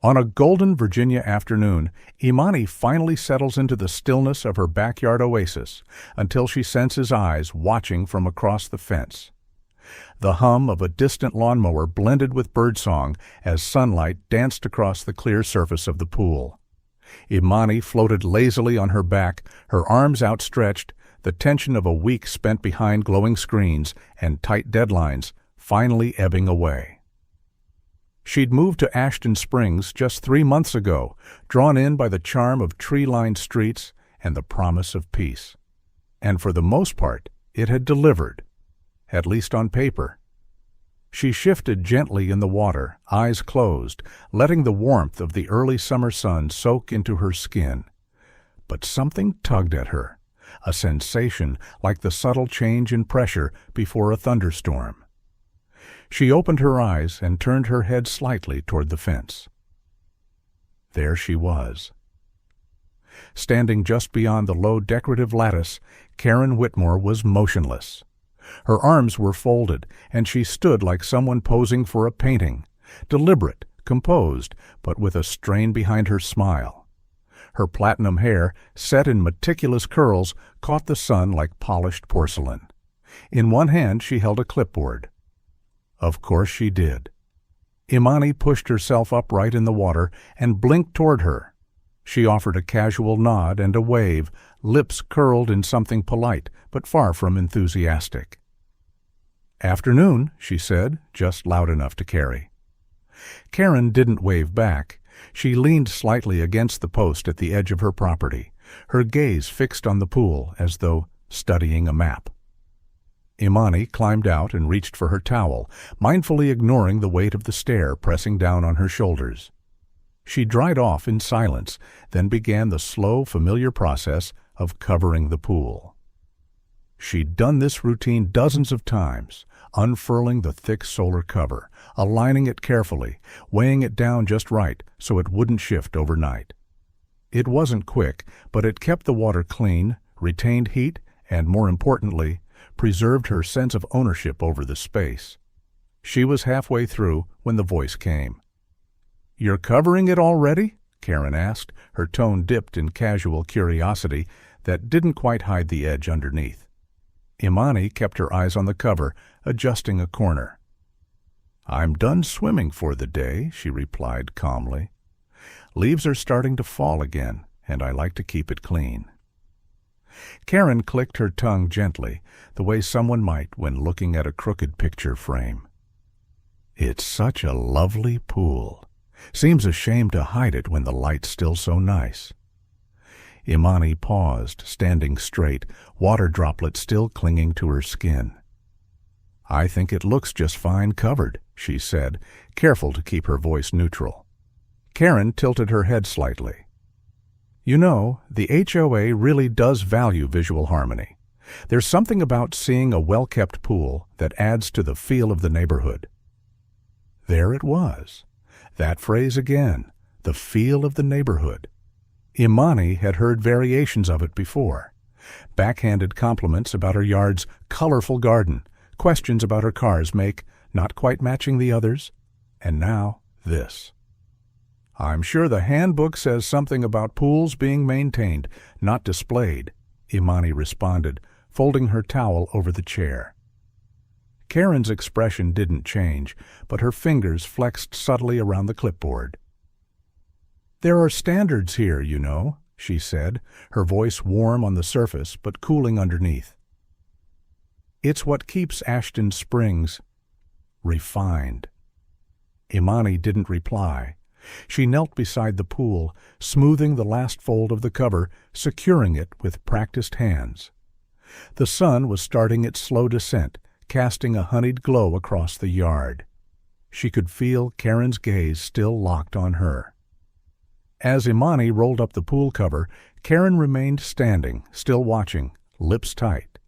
On a golden Virginia afternoon, Imani finally settles into the stillness of her backyard oasis until she senses eyes watching from across the fence. The hum of a distant lawnmower blended with birdsong as sunlight danced across the clear surface of the pool. Imani floated lazily on her back, her arms outstretched, the tension of a week spent behind glowing screens and tight deadlines finally ebbing away. She'd moved to Ashton Springs just 3 months ago, drawn in by the charm of tree-lined streets and the promise of peace. And for the most part, it had delivered, at least on paper. She shifted gently in the water, eyes closed, letting the warmth of the early summer sun soak into her skin. But something tugged at her, a sensation like the subtle change in pressure before a thunderstorm. She opened her eyes and turned her head slightly toward the fence. There she was. Standing just beyond the low decorative lattice, Karen Whitmore was motionless. Her arms were folded, and she stood like someone posing for a painting, deliberate, composed, but with a strain behind her smile. Her platinum hair, set in meticulous curls, caught the sun like polished porcelain. In one hand she held a clipboard. Of course she did. Imani pushed herself upright in the water and blinked toward her. She offered a casual nod and a wave, lips curled in something polite, but far from enthusiastic. "Afternoon," she said, just loud enough to carry. Karen didn't wave back. She leaned slightly against the post at the edge of her property, her gaze fixed on the pool as though studying a map. Imani climbed out and reached for her towel, mindfully ignoring the weight of the stair pressing down on her shoulders. She dried off in silence, then began the slow, familiar process of covering the pool. She'd done this routine dozens of times, unfurling the thick solar cover, aligning it carefully, weighing it down just right so it wouldn't shift overnight. It wasn't quick, but it kept the water clean, retained heat, and, more importantly, preserved her sense of ownership over the space. She was halfway through when the voice came. "You're covering it already?" Karen asked, her tone dipped in casual curiosity that didn't quite hide the edge underneath. Imani kept her eyes on the cover, adjusting a corner. "I'm done swimming for the day," she replied calmly. "Leaves are starting to fall again, and I like to keep it clean." Karen clicked her tongue gently, the way someone might when looking at a crooked picture frame. "It's such a lovely pool. Seems a shame to hide it when the light's still so nice." Imani paused, standing straight, water droplets still clinging to her skin. "I think it looks just fine covered," she said, careful to keep her voice neutral. Karen tilted her head slightly. "You know, the HOA really does value visual harmony. There's something about seeing a well-kept pool that adds to the feel of the neighborhood." There it was. That phrase again, the feel of the neighborhood. Imani had heard variations of it before. Backhanded compliments about her yard's colorful garden, questions about her car's make, not quite matching the others, and now this. "I'm sure the handbook says something about pools being maintained, not displayed," Imani responded, folding her towel over the chair. Karen's expression didn't change, but her fingers flexed subtly around the clipboard. "There are standards here, you know," she said, her voice warm on the surface but cooling underneath. "It's what keeps Ashton Springs refined." Imani didn't reply. She knelt beside the pool, smoothing the last fold of the cover, securing it with practiced hands. The sun was starting its slow descent, casting a honeyed glow across the yard. She could feel Karen's gaze still locked on her. As Imani rolled up the pool cover, Karen remained standing, still watching, lips tight.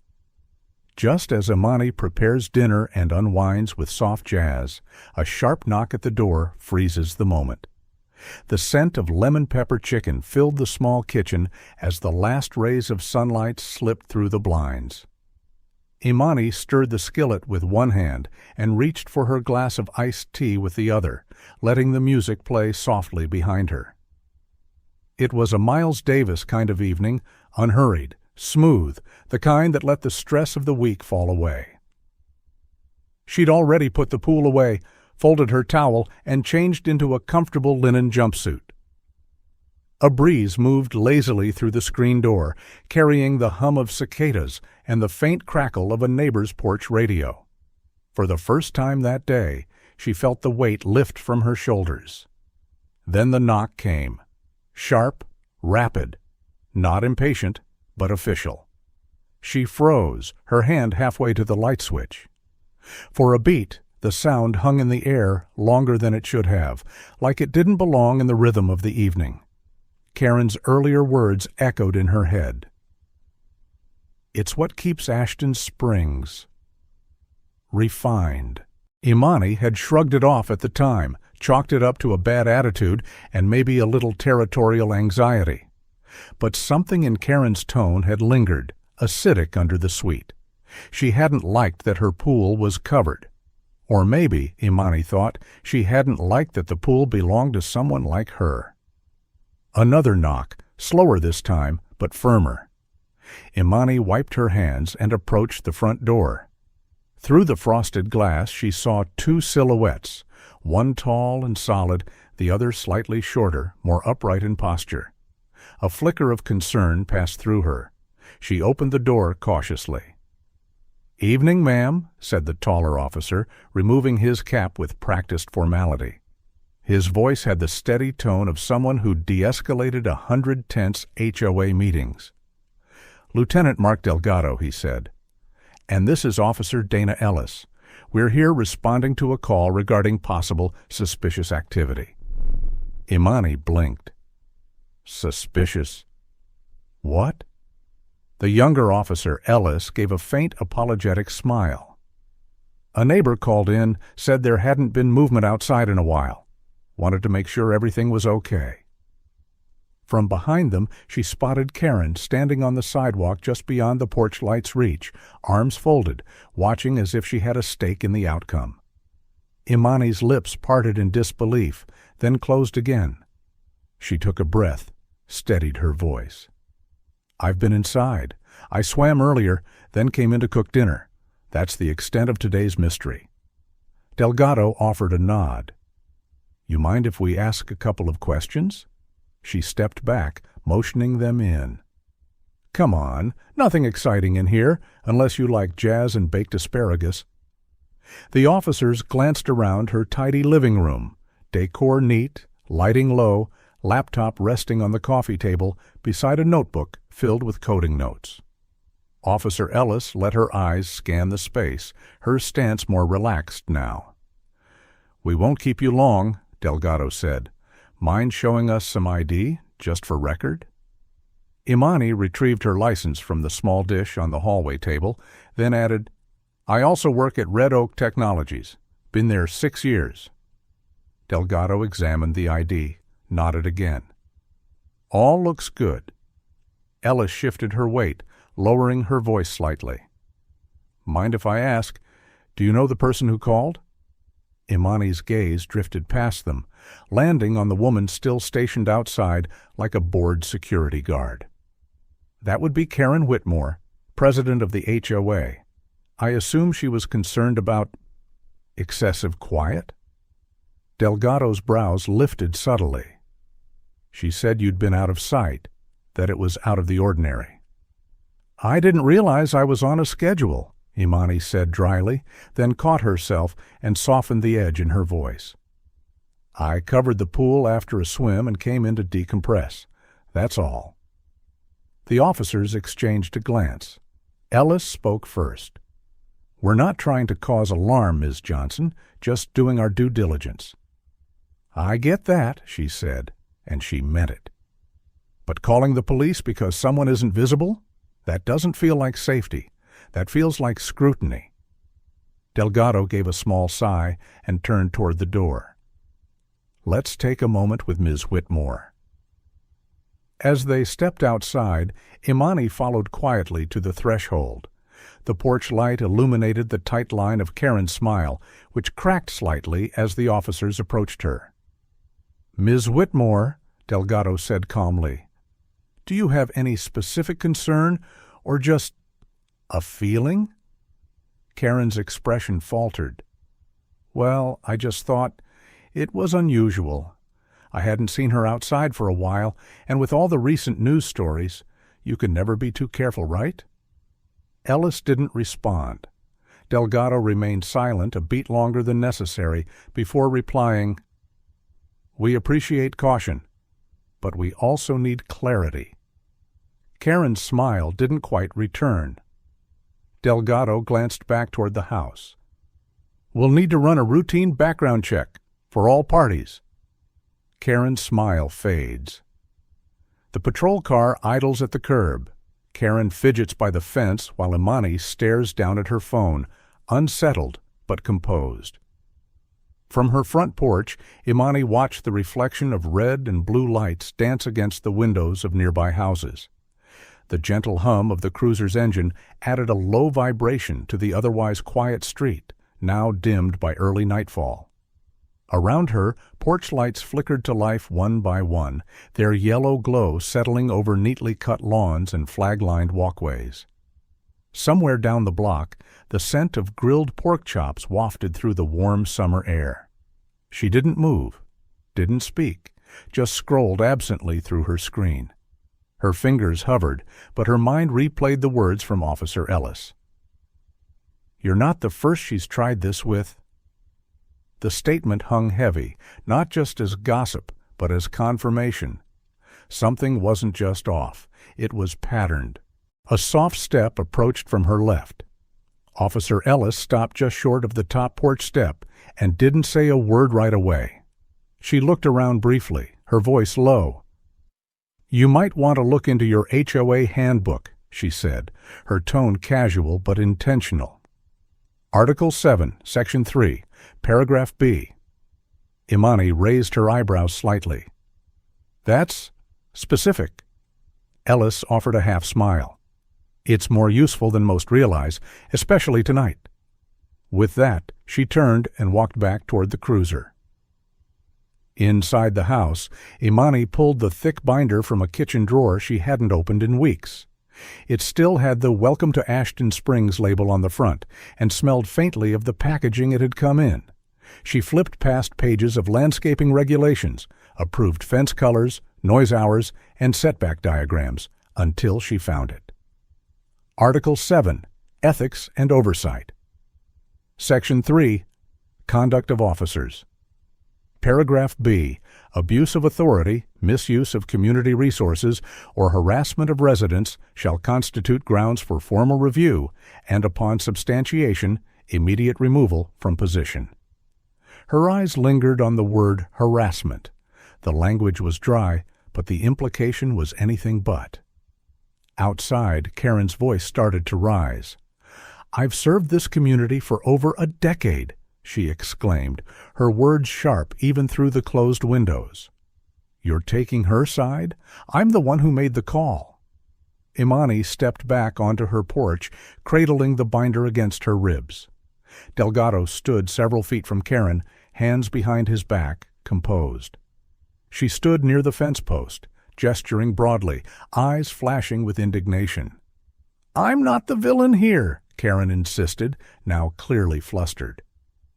Just as Imani prepares dinner and unwinds with soft jazz, a sharp knock at the door freezes the moment. The scent of lemon pepper chicken filled the small kitchen as the last rays of sunlight slipped through the blinds. Imani stirred the skillet with one hand and reached for her glass of iced tea with the other, letting the music play softly behind her. It was a Miles Davis kind of evening, unhurried, smooth, the kind that let the stress of the week fall away. She'd already put the pool away, folded her towel, and changed into a comfortable linen jumpsuit. A breeze moved lazily through the screen door, carrying the hum of cicadas and the faint crackle of a neighbor's porch radio. For the first time that day, she felt the weight lift from her shoulders. Then the knock came. Sharp, rapid, not impatient, but official. She froze, her hand halfway to the light switch. For a beat, the sound hung in the air longer than it should have, like it didn't belong in the rhythm of the evening. Karen's earlier words echoed in her head. It's what keeps Ashton Springs refined. Imani had shrugged it off at the time, chalked it up to a bad attitude and maybe a little territorial anxiety. But something in Karen's tone had lingered, acidic under the sweet. She hadn't liked that her pool was covered. Or maybe, Imani thought, she hadn't liked that the pool belonged to someone like her. Another knock, slower this time, but firmer. Imani wiped her hands and approached the front door. Through the frosted glass she saw two silhouettes, one tall and solid, the other slightly shorter, more upright in posture. A flicker of concern passed through her. She opened the door cautiously. "Evening, ma'am," said the taller officer, removing his cap with practiced formality. His voice had the steady tone of someone who de-escalated 100 tense HOA meetings. "Lieutenant Mark Delgado," he said. "And this is Officer Dana Ellis. We're here responding to a call regarding possible suspicious activity." Imani blinked. Suspicious? What? The younger officer, Ellis, gave a faint apologetic smile. "A neighbor called in, said there hadn't been movement outside in a while. Wanted to make sure everything was okay." From behind them, she spotted Karen standing on the sidewalk just beyond the porch light's reach, arms folded, watching as if she had a stake in the outcome. Imani's lips parted in disbelief, then closed again. She took a breath, steadied her voice. "I've been inside. I swam earlier, then came in to cook dinner. That's the extent of today's mystery." Delgado offered a nod. "You mind if we ask a couple of questions?" She stepped back, motioning them in. "Come on, nothing exciting in here, unless you like jazz and baked asparagus." The officers glanced around her tidy living room, decor neat, lighting low, laptop resting on the coffee table beside a notebook filled with coding notes. Officer Ellis let her eyes scan the space, her stance more relaxed now. "We won't keep you long," Delgado said. "Mind showing us some ID, just for record?" Imani retrieved her license from the small dish on the hallway table, then added, "I also work at Red Oak Technologies. Been there 6 years." Delgado examined the ID, nodded again. "All looks good." Ellis shifted her weight, lowering her voice slightly. "Mind if I ask, do you know the person who called?" Imani's gaze drifted past them, landing on the woman still stationed outside like a bored security guard. "That would be Karen Whitmore, president of the HOA. I assume she was concerned about excessive quiet?" Delgado's brows lifted subtly. "She said you'd been out of sight, that it was out of the ordinary." "I didn't realize I was on a schedule," Imani said dryly, then caught herself and softened the edge in her voice. "I covered the pool after a swim and came in to decompress. That's all." The officers exchanged a glance. Ellis spoke first. "We're not trying to cause alarm, Ms. Johnson, just doing our due diligence." "I get that," she said, and she meant it. "But calling the police because someone isn't visible? That doesn't feel like safety. That feels like scrutiny." Delgado gave a small sigh and turned toward the door. "Let's take a moment with Ms. Whitmore." As they stepped outside, Imani followed quietly to the threshold. The porch light illuminated the tight line of Karen's smile, which cracked slightly as the officers approached her. "Ms. Whitmore," Delgado said calmly, "do you have any specific concern or just a feeling?" Karen's expression faltered. "Well, I just thought it was unusual. I hadn't seen her outside for a while, and with all the recent news stories, you can never be too careful, right?" Ellis didn't respond. Delgado remained silent a beat longer than necessary before replying, "We appreciate caution, but we also need clarity." Karen's smile didn't quite return. Delgado glanced back toward the house. "We'll need to run a routine background check for all parties." Karen's smile fades. The patrol car idles at the curb. Karen fidgets by the fence while Imani stares down at her phone, unsettled but composed. From her front porch, Imani watched the reflection of red and blue lights dance against the windows of nearby houses. The gentle hum of the cruiser's engine added a low vibration to the otherwise quiet street, now dimmed by early nightfall. Around her, porch lights flickered to life one by one, their yellow glow settling over neatly cut lawns and flag-lined walkways. Somewhere down the block, the scent of grilled pork chops wafted through the warm summer air. She didn't move, didn't speak, just scrolled absently through her screen. Her fingers hovered, but her mind replayed the words from Officer Ellis. "You're not the first she's tried this with." The statement hung heavy, not just as gossip, but as confirmation. Something wasn't just off, it was patterned. A soft step approached from her left. Officer Ellis stopped just short of the top porch step and didn't say a word right away. She looked around briefly, her voice low. "You might want to look into your HOA handbook," she said, her tone casual but intentional. "Article 7, Section 3, Paragraph B." Imani raised her eyebrows slightly. "That's specific." Ellis offered a half smile. "It's more useful than most realize, especially tonight." With that, she turned and walked back toward the cruiser. Inside the house, Imani pulled the thick binder from a kitchen drawer she hadn't opened in weeks. It still had the "Welcome to Ashton Springs" label on the front and smelled faintly of the packaging it had come in. She flipped past pages of landscaping regulations, approved fence colors, noise hours, and setback diagrams until she found it. Article 7, Ethics and Oversight. Section 3, Conduct of Officers. Paragraph B, abuse of authority, misuse of community resources, or harassment of residents shall constitute grounds for formal review and, upon substantiation, immediate removal from position. Her eyes lingered on the word harassment. The language was dry, but the implication was anything but. Outside, Karen's voice started to rise. "I've served this community for over a decade," she exclaimed, her words sharp even through the closed windows. "You're taking her side? I'm the one who made the call." Imani stepped back onto her porch, cradling the binder against her ribs. Delgado stood several feet from Karen, hands behind his back, composed. She stood near the fence post, gesturing broadly, eyes flashing with indignation. "I'm not the villain here," Karen insisted, now clearly flustered.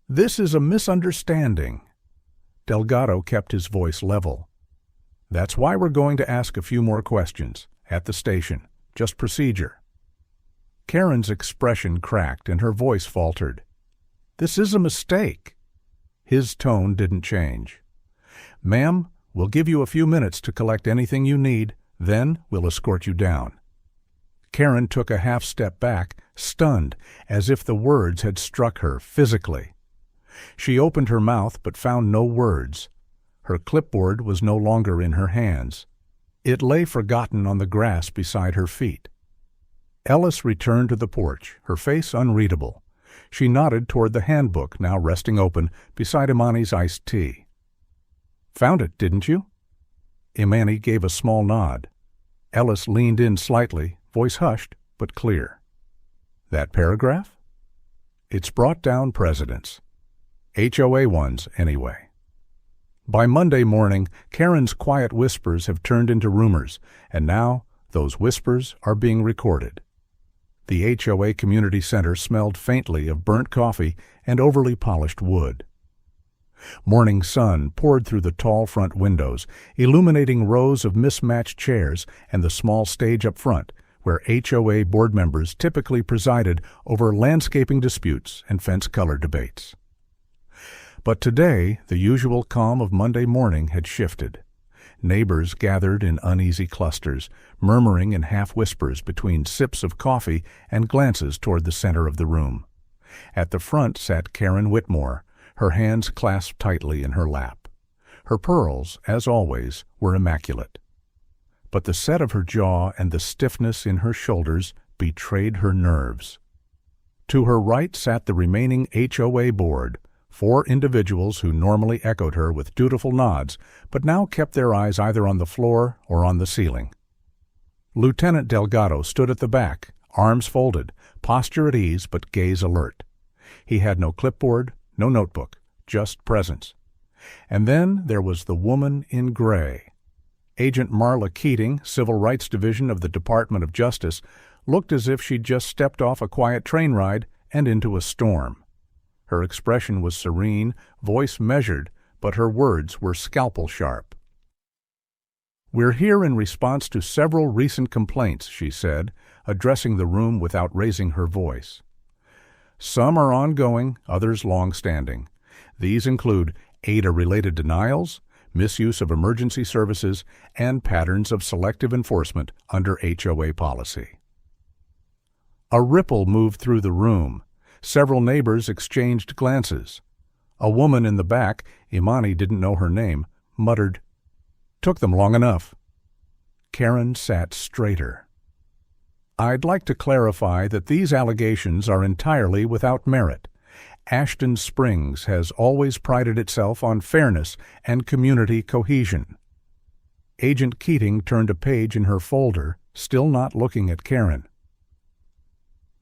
"This is a misunderstanding." Delgado kept his voice level. "That's why we're going to ask a few more questions, at the station, just procedure." Karen's expression cracked and her voice faltered. "This is a mistake." His tone didn't change. "Ma'am, we'll give you a few minutes to collect anything you need, then we'll escort you down." Karen took a half step back, stunned, as if the words had struck her physically. She opened her mouth but found no words. Her clipboard was no longer in her hands. It lay forgotten on the grass beside her feet. Ellis returned to the porch, her face unreadable. She nodded toward the handbook, now resting open, beside Imani's iced tea. "Found it, didn't you?" Imani gave a small nod. Ellis leaned in slightly, voice hushed but clear. That paragraph? It's brought down presidents. HOA ones, anyway. By Monday morning, Karen's quiet whispers have turned into rumors, and now those whispers are being recorded. The HOA community center smelled faintly of burnt coffee and overly polished wood. Morning sun poured through the tall front windows, illuminating rows of mismatched chairs and the small stage up front, where HOA board members typically presided over landscaping disputes and fence color debates. But today, the usual calm of Monday morning had shifted. Neighbors gathered in uneasy clusters, murmuring in half-whispers between sips of coffee and glances toward the center of the room. At the front sat Karen Whitmore, her hands clasped tightly in her lap. Her pearls, as always, were immaculate. But the set of her jaw and the stiffness in her shoulders betrayed her nerves. To her right sat the remaining HOA board, 4 individuals who normally echoed her with dutiful nods, but now kept their eyes either on the floor or on the ceiling. Lieutenant Delgado stood at the back, arms folded, posture at ease but gaze alert. He had no clipboard, no notebook, just presence. And then there was the woman in gray. Agent Marla Keating, Civil Rights Division of the Department of Justice, looked as if she'd just stepped off a quiet train ride and into a storm. Her expression was serene, voice measured, but her words were scalpel-sharp. "We're here in response to several recent complaints," she said, addressing the room without raising her voice. "Some are ongoing, others long-standing. These include ADA-related denials, misuse of emergency services, and patterns of selective enforcement under HOA policy." A ripple moved through the room. Several neighbors exchanged glances. A woman in the back, Imani didn't know her name, muttered, "Took them long enough." Karen sat straighter. "I'd like to clarify that these allegations are entirely without merit. Ashton Springs has always prided itself on fairness and community cohesion." Agent Keating turned a page in her folder, still not looking at Karen.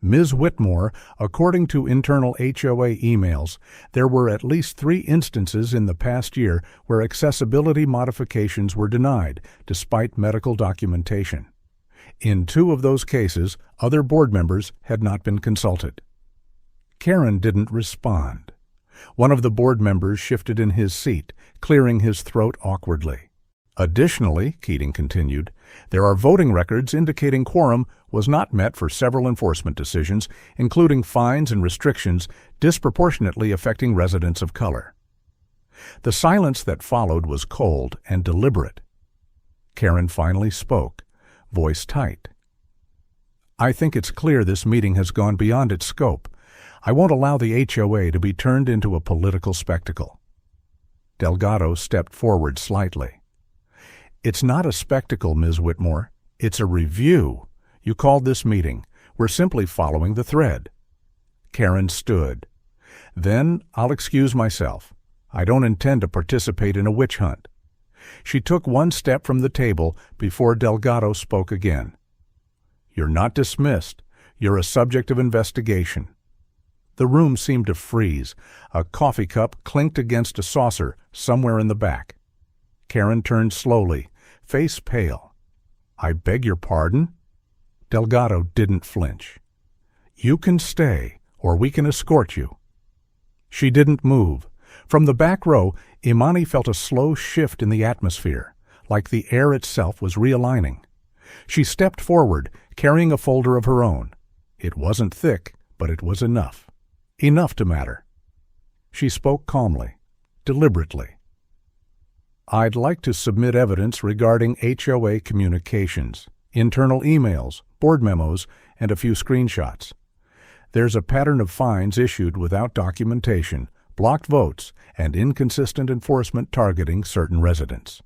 "Ms. Whitmore, according to internal HOA emails, there were at least 3 instances in the past year where accessibility modifications were denied, despite medical documentation. In 2 of those cases, other board members had not been consulted." Karen didn't respond. One of the board members shifted in his seat, clearing his throat awkwardly. "Additionally," Keating continued, "there are voting records indicating quorum was not met for several enforcement decisions, including fines and restrictions disproportionately affecting residents of color." The silence that followed was cold and deliberate. Karen finally spoke, voice tight. "I think it's clear this meeting has gone beyond its scope. I won't allow the HOA to be turned into a political spectacle." Delgado stepped forward slightly. "It's not a spectacle, Ms. Whitmore. It's a review. You called this meeting. We're simply following the thread." Karen stood. "Then I'll excuse myself. I don't intend to participate in a witch hunt." She took one step from the table before Delgado spoke again. "You're not dismissed. You're a subject of investigation." The room seemed to freeze. A coffee cup clinked against a saucer somewhere in the back. Karen turned slowly, face pale. "I beg your pardon?" Delgado didn't flinch. "You can stay, or we can escort you." She didn't move. From the back row, Imani felt a slow shift in the atmosphere, like the air itself was realigning. She stepped forward, carrying a folder of her own. It wasn't thick, but it was enough. Enough to matter. She spoke calmly, deliberately. "I'd like to submit evidence regarding HOA communications, internal emails, board memos, and a few screenshots. There's a pattern of fines issued without documentation, blocked votes, and inconsistent enforcement targeting certain residents."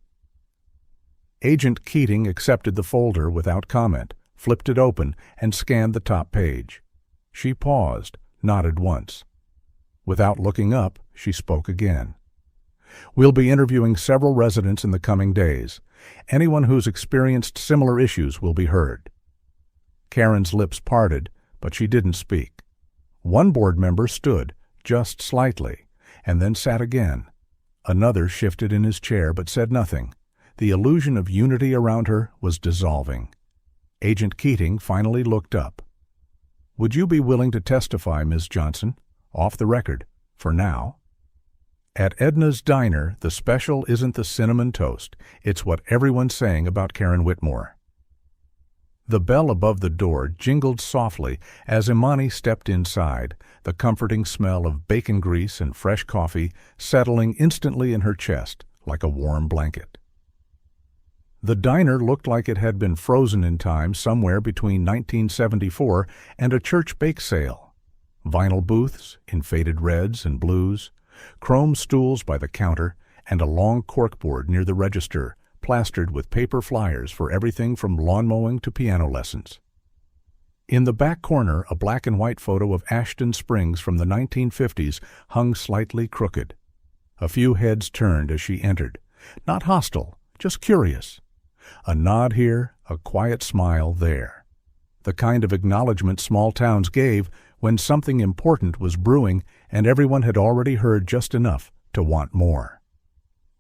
Agent Keating accepted the folder without comment, flipped it open, and scanned the top page. She paused, nodded once. Without looking up, she spoke again. "We'll be interviewing several residents in the coming days. Anyone who's experienced similar issues will be heard." Karen's lips parted, but she didn't speak. One board member stood, just slightly, and then sat again. Another shifted in his chair but said nothing. The illusion of unity around her was dissolving. Agent Keating finally looked up. "Would you be willing to testify, Ms. Johnson? Off the record, for now." At Edna's Diner, the special isn't the cinnamon toast. It's what everyone's saying about Karen Whitmore. The bell above the door jingled softly as Imani stepped inside, the comforting smell of bacon grease and fresh coffee settling instantly in her chest like a warm blanket. The diner looked like it had been frozen in time somewhere between 1974 and a church bake sale. Vinyl booths in faded reds and blues, chrome stools by the counter, and a long corkboard near the register, plastered with paper flyers for everything from lawn mowing to piano lessons. In the back corner, a black and white photo of Ashton Springs from the 1950s hung slightly crooked. A few heads turned as she entered, not hostile, just curious. A nod here, a quiet smile there. The kind of acknowledgement small towns gave when something important was brewing and everyone had already heard just enough to want more.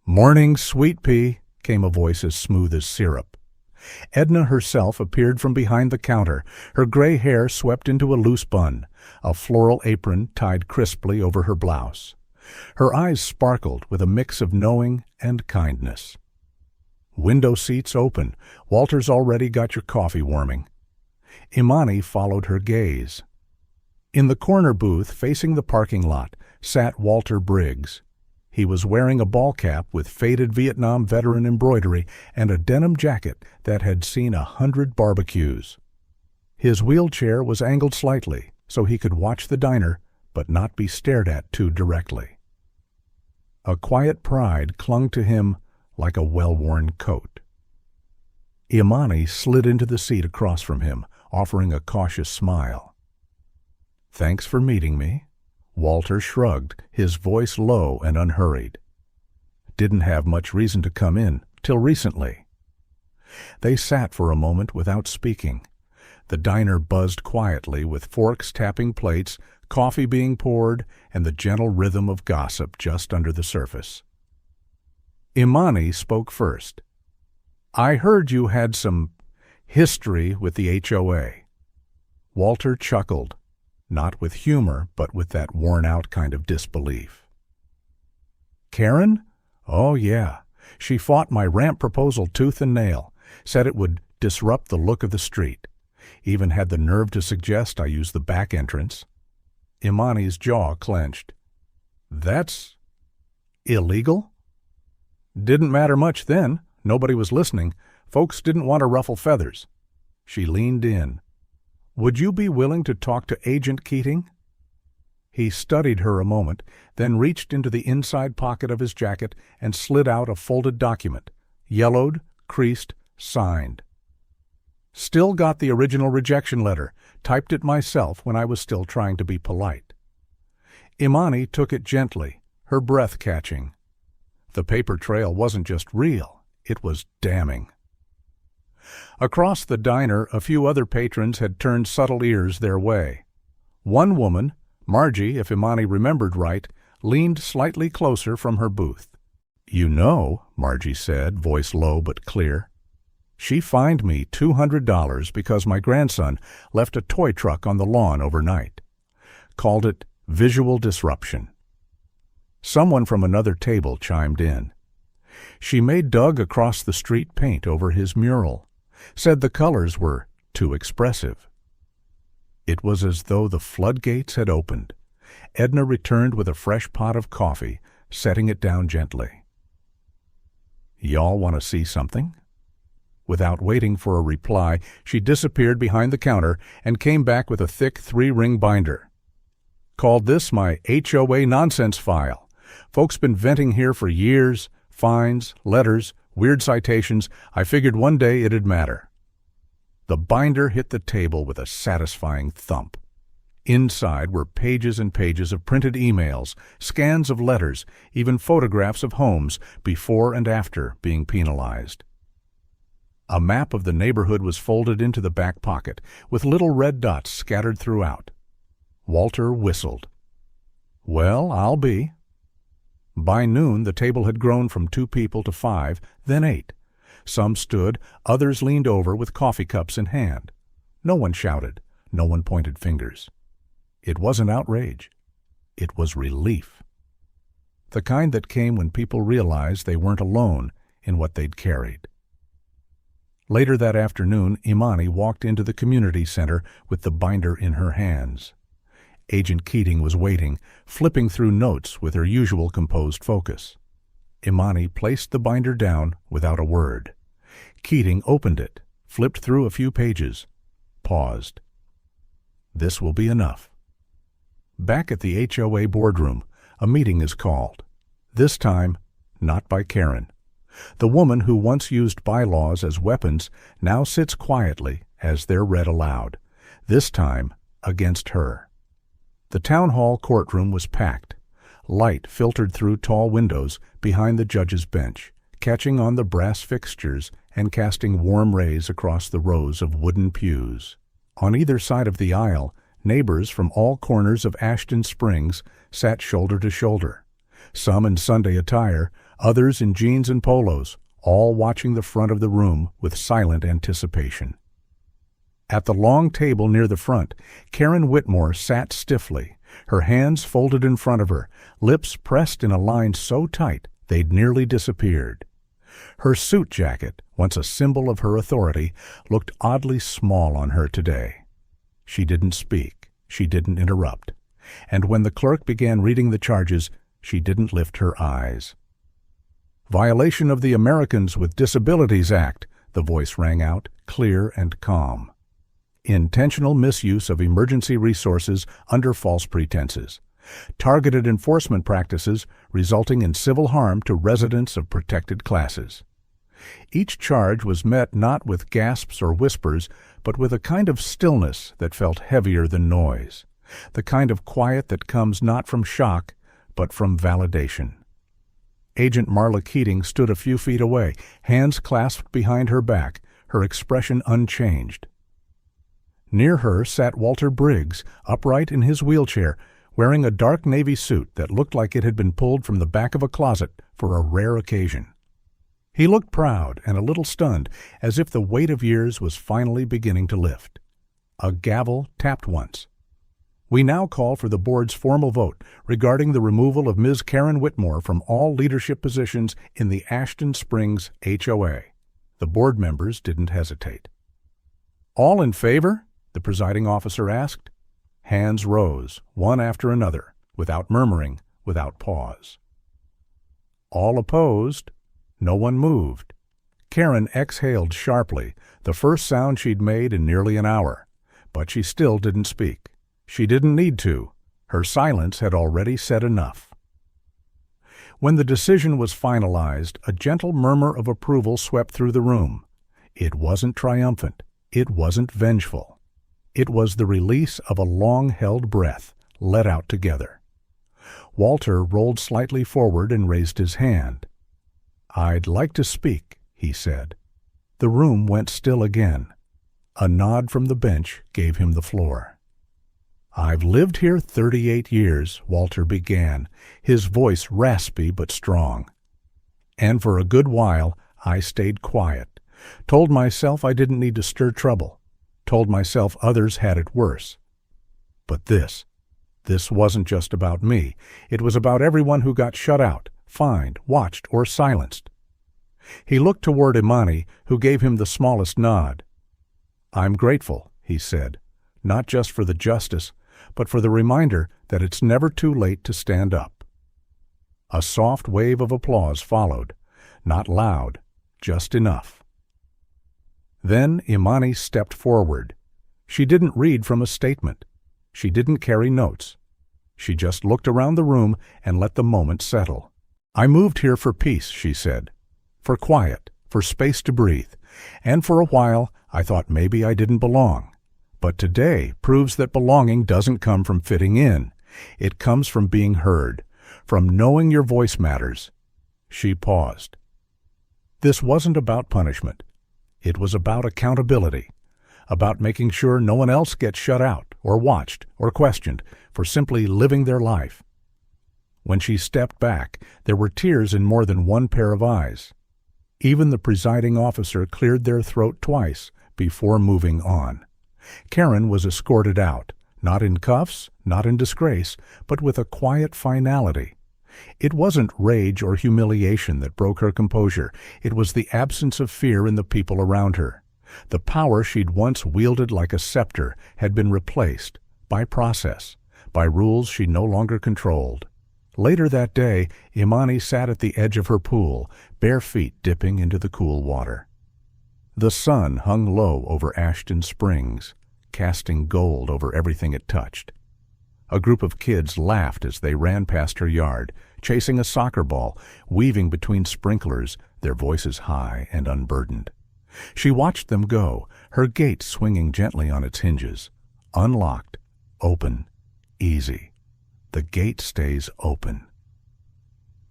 "Morning, sweet pea," came a voice as smooth as syrup. Edna herself appeared from behind the counter, her gray hair swept into a loose bun, a floral apron tied crisply over her blouse. Her eyes sparkled with a mix of knowing and kindness. "Window seats open. Walter's already got your coffee warming." Imani followed her gaze. In the corner booth facing the parking lot sat Walter Briggs. He was wearing a ball cap with faded Vietnam veteran embroidery and a denim jacket that had seen 100 barbecues. His wheelchair was angled slightly so he could watch the diner but not be stared at too directly. A quiet pride clung to him like a well-worn coat. Imani slid into the seat across from him, offering a cautious smile. "Thanks for meeting me." Walter shrugged, his voice low and unhurried. "Didn't have much reason to come in, till recently." They sat for a moment without speaking. The diner buzzed quietly with forks tapping plates, coffee being poured, and the gentle rhythm of gossip just under the surface. Imani spoke first. "I heard you had some history with the HOA." Walter chuckled, not with humor, but with that worn-out kind of disbelief. "Karen? Oh, yeah. She fought my ramp proposal tooth and nail, said it would disrupt the look of the street. Even had the nerve to suggest I use the back entrance." Imani's jaw clenched. "That's illegal?" "Didn't matter much then. Nobody was listening. Folks didn't want to ruffle feathers." She leaned in. "Would you be willing to talk to Agent Keating?" He studied her a moment, then reached into the inside pocket of his jacket and slid out a folded document, yellowed, creased, signed. "Still got the original rejection letter. Typed it myself when I was still trying to be polite." Imani took it gently, her breath catching. The paper trail wasn't just real, it was damning. Across the diner, a few other patrons had turned subtle ears their way. One woman, Margie, if Imani remembered right, leaned slightly closer from her booth. "You know," Margie said, voice low but clear, "she fined me $200 because my grandson left a toy truck on the lawn overnight. Called it visual disruption." Someone from another table chimed in. "She made Doug across the street paint over his mural. Said the colors were too expressive." It was as though the floodgates had opened. Edna returned with a fresh pot of coffee, setting it down gently. "Y'all want to see something?" Without waiting for a reply, she disappeared behind the counter and came back with a thick 3-ring binder. "Called this my HOA nonsense file. Folks been venting here for years, fines, letters, weird citations. I figured one day it'd matter." The binder hit the table with a satisfying thump. Inside were pages and pages of printed emails, scans of letters, even photographs of homes before and after being penalized. A map of the neighborhood was folded into the back pocket, with little red dots scattered throughout. Walter whistled. "Well, I'll be." By noon, the table had grown from 2 people to 5, then 8. Some stood, others leaned over with coffee cups in hand. No one shouted, no one pointed fingers. It wasn't outrage. It was relief. The kind that came when people realized they weren't alone in what they'd carried. Later that afternoon, Imani walked into the community center with the binder in her hands. Agent Keating was waiting, flipping through notes with her usual composed focus. Imani placed the binder down without a word. Keating opened it, flipped through a few pages, paused. This will be enough. Back at the HOA boardroom, a meeting is called. This time, not by Karen. The woman who once used bylaws as weapons now sits quietly as they're read aloud, this time against her. The town hall courtroom was packed. Light filtered through tall windows behind the judge's bench, catching on the brass fixtures and casting warm rays across the rows of wooden pews. On either side of the aisle, neighbors from all corners of Ashton Springs sat shoulder to shoulder, some in Sunday attire, others in jeans and polos, all watching the front of the room with silent anticipation. At the long table near the front, Karen Whitmore sat stiffly, her hands folded in front of her, lips pressed in a line so tight they'd nearly disappeared. Her suit jacket, once a symbol of her authority, looked oddly small on her today. She didn't speak, she didn't interrupt, and when the clerk began reading the charges, she didn't lift her eyes. "Violation of the Americans with Disabilities Act," the voice rang out, clear and calm. "Intentional misuse of emergency resources under false pretenses. Targeted enforcement practices resulting in civil harm to residents of protected classes." Each charge was met not with gasps or whispers, but with a kind of stillness that felt heavier than noise, the kind of quiet that comes not from shock, but from validation. Agent Marla Keating stood a few feet away, hands clasped behind her back, her expression unchanged. Near her sat Walter Briggs, upright in his wheelchair, wearing a dark navy suit that looked like it had been pulled from the back of a closet for a rare occasion. He looked proud and a little stunned, as if the weight of years was finally beginning to lift. A gavel tapped once. "We now call for the board's formal vote regarding the removal of Ms. Karen Whitmore from all leadership positions in the Ashton Springs HOA. The board members didn't hesitate. "All in favor?" the presiding officer asked. Hands rose, one after another, without murmuring, without pause. "All opposed?" No one moved. Karen exhaled sharply, the first sound she'd made in nearly an hour, but she still didn't speak. She didn't need to. Her silence had already said enough. When the decision was finalized, a gentle murmur of approval swept through the room. It wasn't triumphant. It wasn't vengeful. It was the release of a long-held breath, let out together. Walter rolled slightly forward and raised his hand. "I'd like to speak," he said. The room went still again. A nod from the bench gave him the floor. "I've lived here 38 years, Walter began, his voice raspy but strong. And for a good while I stayed quiet, told myself I didn't need to stir trouble, told myself others had it worse. But this wasn't just about me. It was about everyone who got shut out, fined, watched, or silenced." He looked toward Imani, who gave him the smallest nod. "I'm grateful," he said, "not just for the justice, but for the reminder that it's never too late to stand up." A soft wave of applause followed, not loud, just enough. Then Imani stepped forward. She didn't read from a statement. She didn't carry notes. She just looked around the room and let the moment settle. "I moved here for peace," she said, "for quiet, for space to breathe, and for a while I thought maybe I didn't belong. But today proves that belonging doesn't come from fitting in. It comes from being heard, from knowing your voice matters." She paused. This wasn't about punishment. It was about accountability, about making sure no one else gets shut out or watched or questioned for simply living their life. When she stepped back, there were tears in more than one pair of eyes. Even the presiding officer cleared their throat twice before moving on. Karen was escorted out, not in cuffs, not in disgrace, but with a quiet finality. It wasn't rage or humiliation that broke her composure. It was the absence of fear in the people around her. The power she'd once wielded like a scepter had been replaced by process, by rules she no longer controlled. Later that day, Imani sat at the edge of her pool, bare feet dipping into the cool water. The sun hung low over Ashton Springs, casting gold over everything it touched. A group of kids laughed as they ran past her yard, chasing a soccer ball, weaving between sprinklers, their voices high and unburdened. She watched them go, her gate swinging gently on its hinges. Unlocked, open, easy. The gate stays open.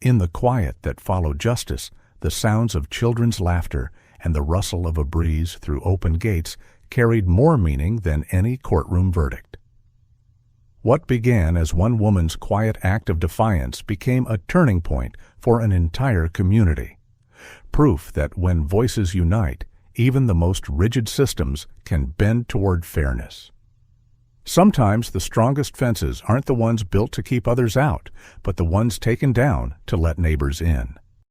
In the quiet that followed justice, the sounds of children's laughter and the rustle of a breeze through open gates carried more meaning than any courtroom verdict. What began as one woman's quiet act of defiance became a turning point for an entire community. Proof that when voices unite, even the most rigid systems can bend toward fairness. Sometimes the strongest fences aren't the ones built to keep others out, but the ones taken down to let neighbors in.